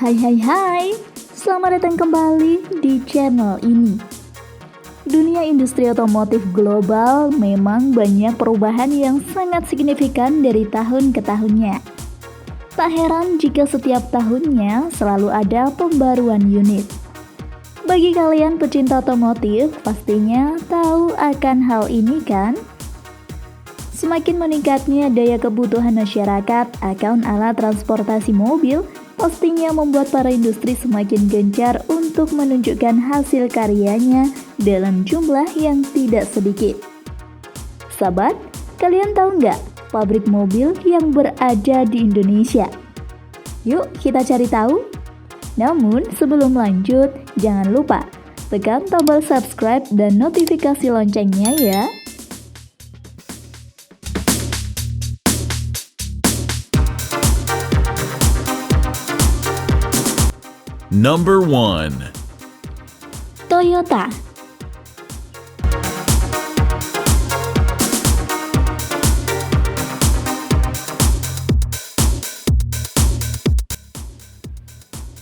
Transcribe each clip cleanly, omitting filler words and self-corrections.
Hai, selamat datang kembali di channel ini. Dunia industri otomotif global memang banyak perubahan yang sangat signifikan dari tahun ke tahunnya. Tak heran jika setiap tahunnya selalu ada pembaruan unit. Bagi kalian pecinta otomotif, pastinya tahu akan hal ini kan? Semakin meningkatnya daya kebutuhan masyarakat akan alat transportasi mobil, pastinya membuat para industri semakin gencar untuk menunjukkan hasil karyanya dalam jumlah yang tidak sedikit. Sahabat, kalian tahu nggak pabrik mobil yang berada di Indonesia? Yuk kita cari tahu. Namun sebelum lanjut, jangan lupa tekan tombol subscribe dan notifikasi loncengnya ya. Number 1. Toyota.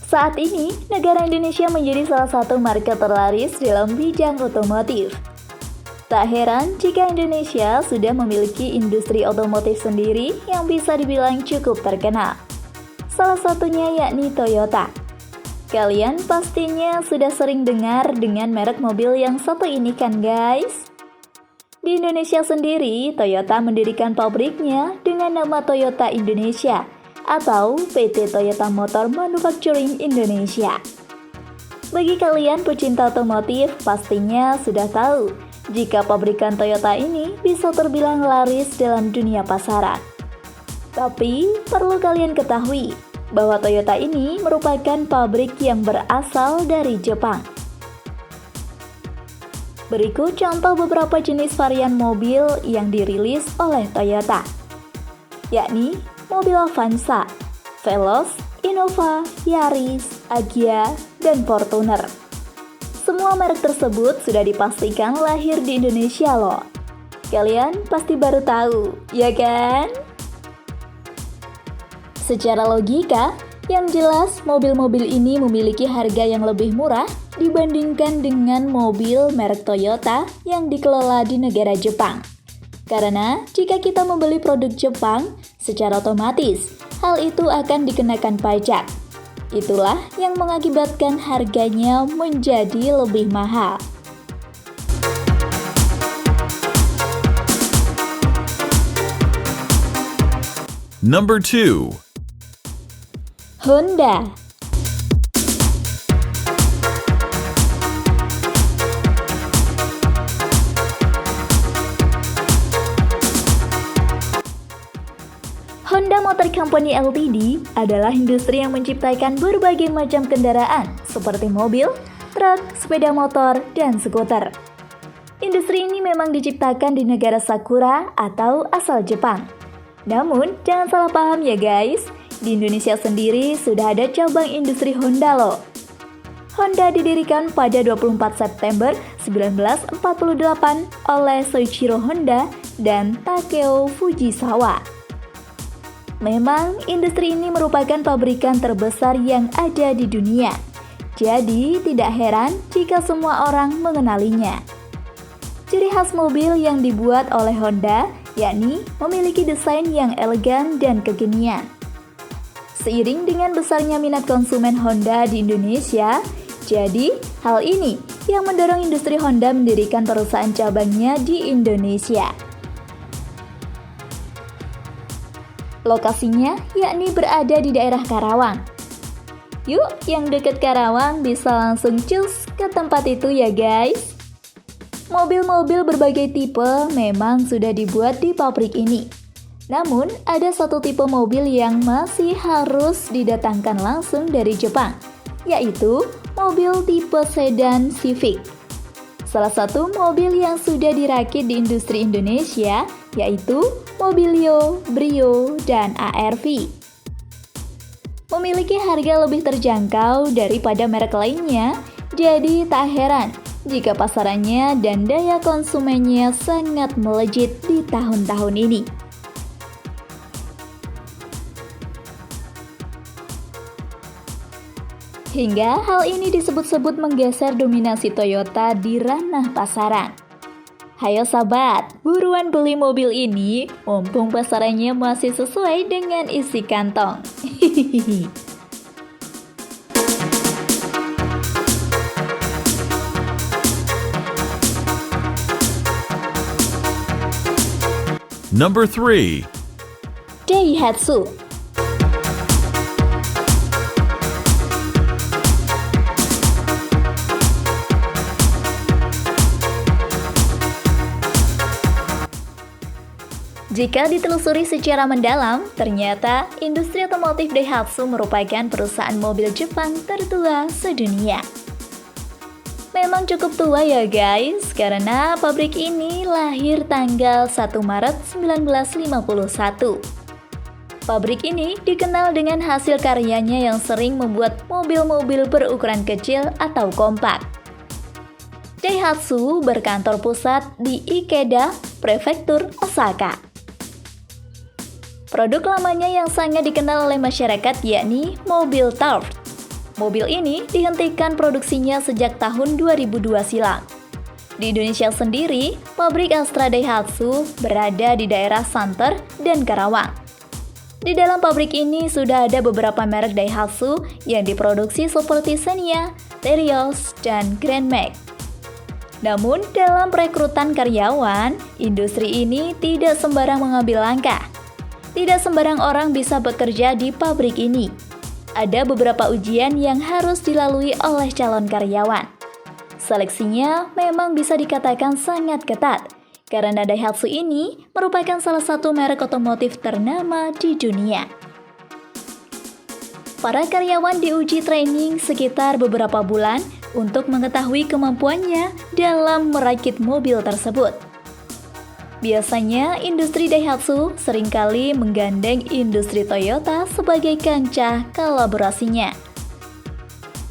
Saat ini, negara Indonesia menjadi salah satu market terlaris dalam bidang otomotif. Tak heran jika Indonesia sudah memiliki industri otomotif sendiri yang bisa dibilang cukup terkenal. Salah satunya yakni Toyota. Kalian pastinya sudah sering dengar dengan merek mobil yang satu ini kan guys? Di Indonesia sendiri, Toyota mendirikan pabriknya dengan nama Toyota Indonesia atau PT Toyota Motor Manufacturing Indonesia. Bagi kalian pecinta otomotif, pastinya sudah tahu jika pabrikan Toyota ini bisa terbilang laris dalam dunia pasaran. Tapi, perlu kalian ketahui bahwa Toyota ini merupakan pabrik yang berasal dari Jepang. Berikut contoh beberapa jenis varian mobil yang dirilis oleh Toyota, yakni mobil Avanza, Veloz, Innova, Yaris, Agya, dan Fortuner. Semua merek tersebut sudah dipastikan lahir di Indonesia loh. Kalian pasti baru tahu, ya kan? Secara logika, yang jelas mobil-mobil ini memiliki harga yang lebih murah dibandingkan dengan mobil merek Toyota yang dikelola di negara Jepang. Karena jika kita membeli produk Jepang, secara otomatis hal itu akan dikenakan pajak. Itulah yang mengakibatkan harganya menjadi lebih mahal. Number 2. Honda. Honda Motor Company Ltd adalah industri yang menciptakan berbagai macam kendaraan seperti mobil, truk, sepeda motor, dan skuter. Industri ini memang diciptakan di negara Sakura atau asal Jepang. Namun, jangan salah paham ya guys, di Indonesia sendiri sudah ada cabang industri Honda loh. Honda didirikan pada 24 September 1948 oleh Soichiro Honda dan Takeo Fujisawa. Memang industri ini merupakan pabrikan terbesar yang ada di dunia. Jadi tidak heran jika semua orang mengenalinya. Ciri khas mobil yang dibuat oleh Honda yakni memiliki desain yang elegan dan kekinian. Seiring dengan besarnya minat konsumen Honda di Indonesia, jadi hal ini yang mendorong industri Honda mendirikan perusahaan cabangnya di Indonesia. Lokasinya yakni berada di daerah Karawang. Yuk, yang dekat Karawang bisa langsung cus ke tempat itu ya guys. Mobil-mobil berbagai tipe memang sudah dibuat di pabrik ini. Namun, ada satu tipe mobil yang masih harus didatangkan langsung dari Jepang, yaitu mobil tipe sedan Civic. Salah satu mobil yang sudah dirakit di industri Indonesia yaitu Mobilio, Brio, dan ARV. Memiliki harga lebih terjangkau daripada merek lainnya, jadi tak heran jika pasarannya dan daya konsumennya sangat melejit di tahun-tahun ini. Hingga hal ini disebut-sebut menggeser dominasi Toyota di ranah pasaran. Hayo sahabat, buruan beli mobil ini, mumpung pasarannya masih sesuai dengan isi kantong. Number 3. Daihatsu. Jika ditelusuri secara mendalam, ternyata industri otomotif Daihatsu merupakan perusahaan mobil Jepang tertua sedunia. Memang cukup tua ya guys, karena pabrik ini lahir tanggal 1 Maret 1951. Pabrik ini dikenal dengan hasil karyanya yang sering membuat mobil-mobil berukuran kecil atau kompak. Daihatsu berkantor pusat di Ikeda, Prefektur Osaka. Produk lamanya yang sangat dikenal oleh masyarakat yakni mobil Taft. Mobil ini dihentikan produksinya sejak tahun 2002 silam. Di Indonesia sendiri, pabrik Astra Daihatsu berada di daerah Santer dan Karawang. Di dalam pabrik ini sudah ada beberapa merek Daihatsu yang diproduksi seperti Xenia, Terios, dan Grand Max. Namun, dalam perekrutan karyawan, industri ini tidak sembarang mengambil langkah. Tidak sembarang orang bisa bekerja di pabrik ini. Ada beberapa ujian yang harus dilalui oleh calon karyawan. Seleksinya memang bisa dikatakan sangat ketat, karena Daihatsu ini merupakan salah satu merek otomotif ternama di dunia. Para karyawan diuji training sekitar beberapa bulan untuk mengetahui kemampuannya dalam merakit mobil tersebut. Biasanya, industri Daihatsu seringkali menggandeng industri Toyota sebagai kancah kolaborasinya.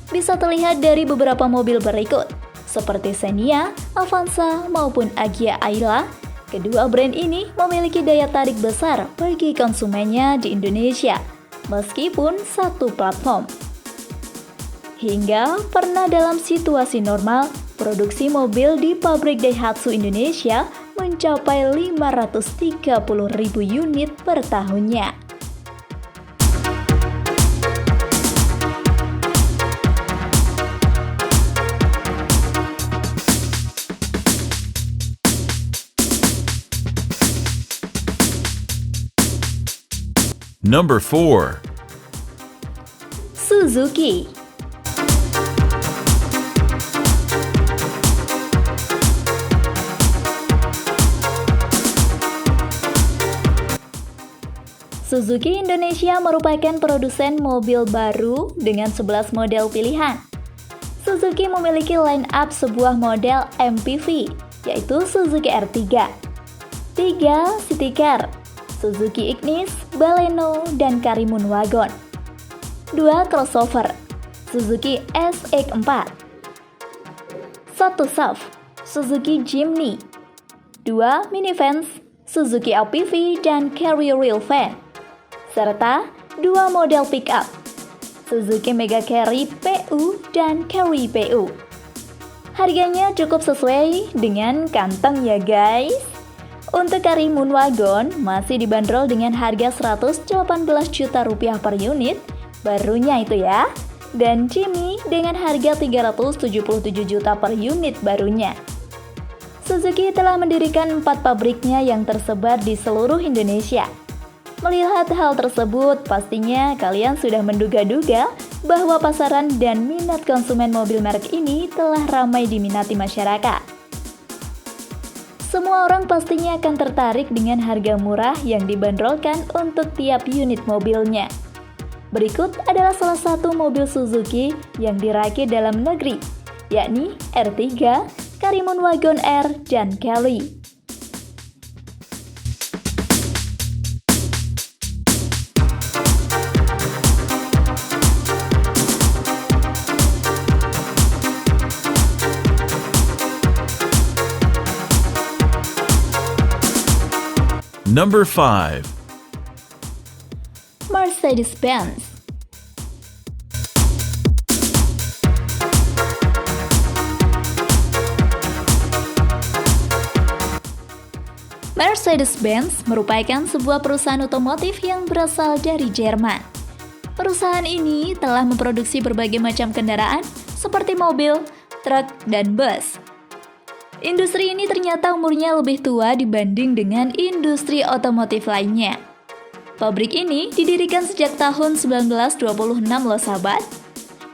Bisa terlihat dari beberapa mobil berikut, seperti Xenia, Avanza, maupun Agya Ayla. Kedua brand ini memiliki daya tarik besar bagi konsumennya di Indonesia, meskipun satu platform. Hingga pernah dalam situasi normal, produksi mobil di pabrik Daihatsu Indonesia mencapai 530.000 unit per tahunnya. Number 4. Suzuki. Suzuki Indonesia merupakan produsen mobil baru dengan 11 model pilihan. Suzuki memiliki line-up sebuah model MPV, yaitu Suzuki R3, 3 City Car, Suzuki Ignis, Baleno, dan Karimun Wagon, 2 crossover, Suzuki SX4, 1 SUV, Suzuki Jimny, 2 minivans, Suzuki LPV dan carrier wheel van, serta 2 model pickup, Suzuki Mega Carry PU dan Carry PU. Harganya cukup sesuai dengan kantong ya guys. Untuk Karimun Wagon masih dibanderol dengan harga 118 juta rupiah per unit, barunya itu ya. Dan Jimny dengan harga 377 juta per unit barunya. Suzuki telah mendirikan 4 pabriknya yang tersebar di seluruh Indonesia. Melihat hal tersebut, pastinya kalian sudah menduga-duga bahwa pasaran dan minat konsumen mobil merek ini telah ramai diminati masyarakat. Semua orang pastinya akan tertarik dengan harga murah yang dibanderolkan untuk tiap unit mobilnya. Berikut adalah salah satu mobil Suzuki yang dirakit dalam negeri, yakni R3, Karimun Wagon R, dan Kelly. Number 5. Mercedes-Benz. Mercedes-Benz merupakan sebuah perusahaan otomotif yang berasal dari Jerman. Perusahaan ini telah memproduksi berbagai macam kendaraan seperti mobil, truk, dan bus. Industri ini ternyata umurnya lebih tua dibanding dengan industri otomotif lainnya. Pabrik ini didirikan sejak tahun 1926 loh sahabat.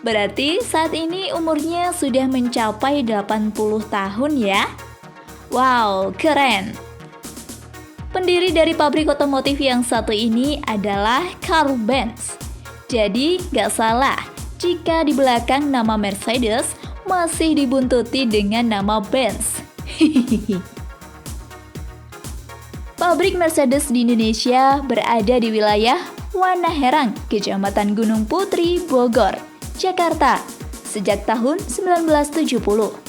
Berarti saat ini umurnya sudah mencapai 80 tahun ya. Wow, keren! Pendiri dari pabrik otomotif yang satu ini adalah Karl Benz. Jadi, gak salah jika di belakang nama Mercedes masih dibuntuti dengan nama Benz. Pabrik Mercedes di Indonesia berada di wilayah Wanaherang, Kecamatan Gunung Putri, Bogor, Jakarta, sejak tahun 1970.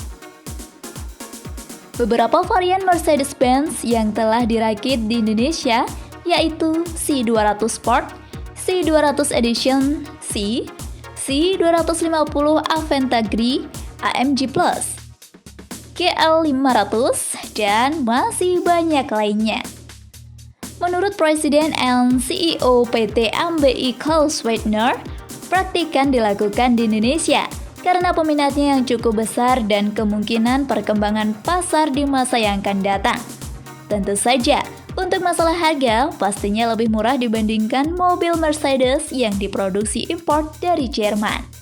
Beberapa varian Mercedes-Benz yang telah dirakit di Indonesia yaitu C200 Sport, C200 Edition C, C250 Aventador, AMG Plus, GL500, dan masih banyak lainnya. Menurut Presiden and CEO PT AMBI Karl Schweitner, praktikan dilakukan di Indonesia karena peminatnya yang cukup besar dan kemungkinan perkembangan pasar di masa yang akan datang. Tentu saja, untuk masalah harga pastinya lebih murah dibandingkan mobil Mercedes yang diproduksi impor dari Jerman.